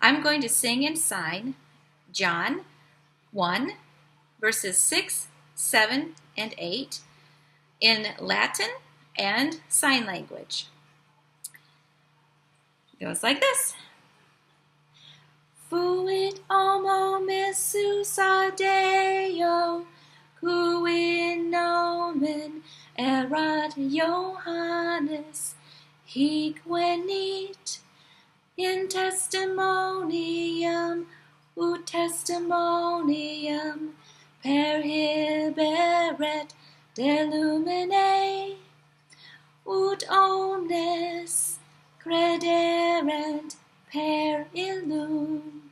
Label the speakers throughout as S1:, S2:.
S1: I'm going to sing and sign John 1, verses 6, 7, and 8 in Latin and sign language. It goes like this. Fuit homo missus Deo, cui nomen erat Johannes, hic venit in testimonium ut testimonium perhiberet de lumine, ut omnes crederent per illum.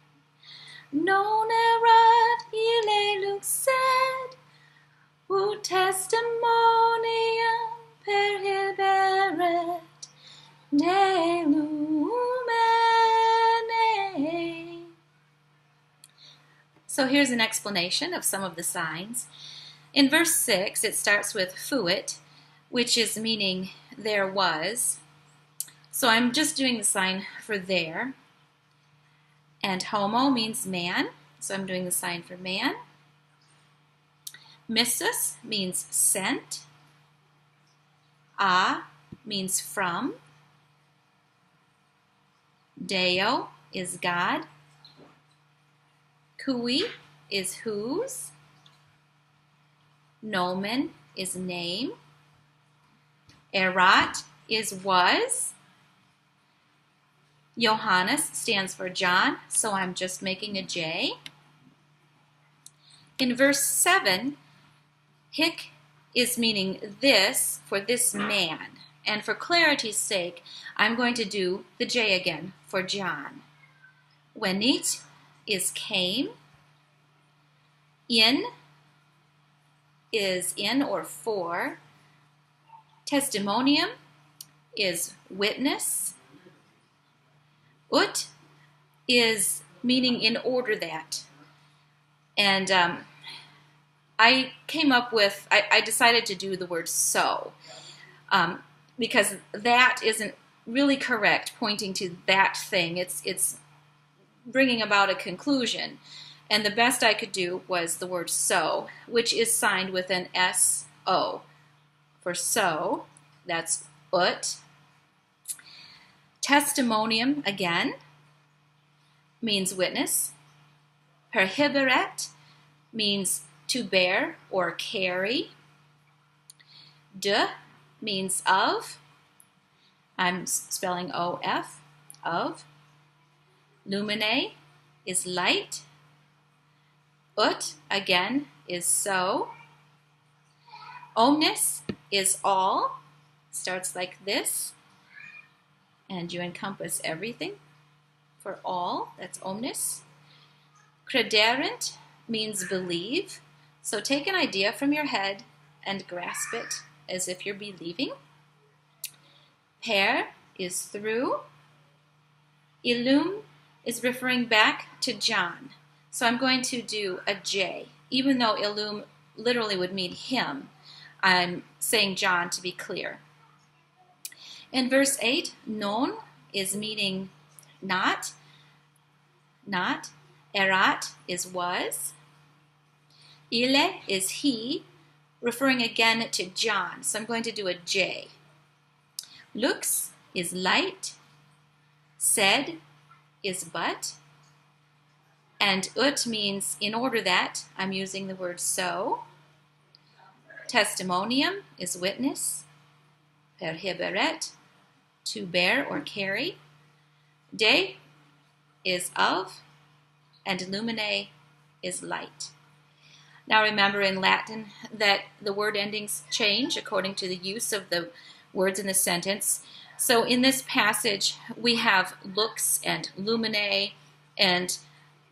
S1: Non erat ille lux sed, ut testimonium perhiberet de lumine. So here's an explanation of some of the signs. In verse 6, it starts with fuit, which is meaning there was. So I'm just doing the sign for there. And homo means man, so I'm doing the sign for man. Missus means sent. A means from. Deo is God. Cui is whose. Nomen is name. Erat is was. Johannes stands for John, so I'm just making a J. In verse 7, hic is meaning this for this man. And for clarity's sake, I'm going to do the J again for John. Venit is came. In is in or for. Testimonium is witness. Ut is meaning in order that. And I came up with, I decided to do the word so, because that isn't really correct, pointing to that thing. It's bringing about a conclusion. And the best I could do was the word so, which is signed with an S-O. For so, that's ut. Testimonium, again, means witness. Perhiberet means to bear or carry. De means of. I'm spelling O-F, of. Lumine is light. Ut, again, is so. Omnis is all. Starts like this. And you encompass everything for all. That's omnis. Crederent means believe. So take an idea from your head and grasp it as if you're believing. Per is through. Illum is referring back to John. So I'm going to do a J. Even though illum literally would mean him, I'm saying John to be clear. In verse 8, non is meaning not. Not. Erat is was. Ille is he, referring again to John. So I'm going to do a J. Lux is light. Sed is but. And ut means in order that. I'm using the word so. Testimonium is witness. Perhiberet, to bear or carry. De is of. And lumine is light. Now remember in Latin that the word endings change according to the use of the words in the sentence. So in this passage we have lux and lumine, and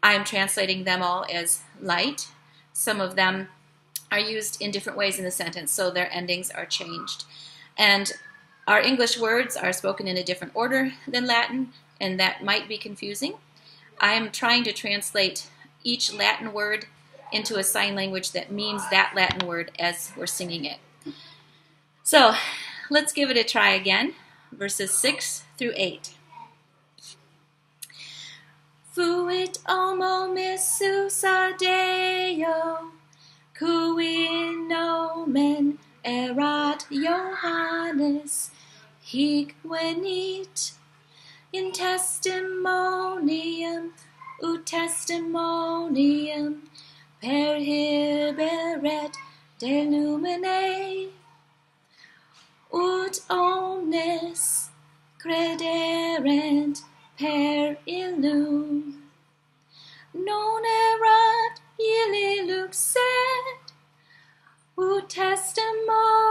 S1: I'm translating them all as light. Some of them are used in different ways in the sentence, so their endings are changed. And our English words are spoken in a different order than Latin, and that might be confusing. I am trying to translate each Latin word into a sign language that means that Latin word as we're singing it. So let's give it a try again, verses 6 through 8. fuit homo missus Deo, cui nomen erat Johannes, hic venit in testimonium ut testimonium perhiberet de lumine, ut omnes crederent per illum. Non erat illi lux sed ut testimonium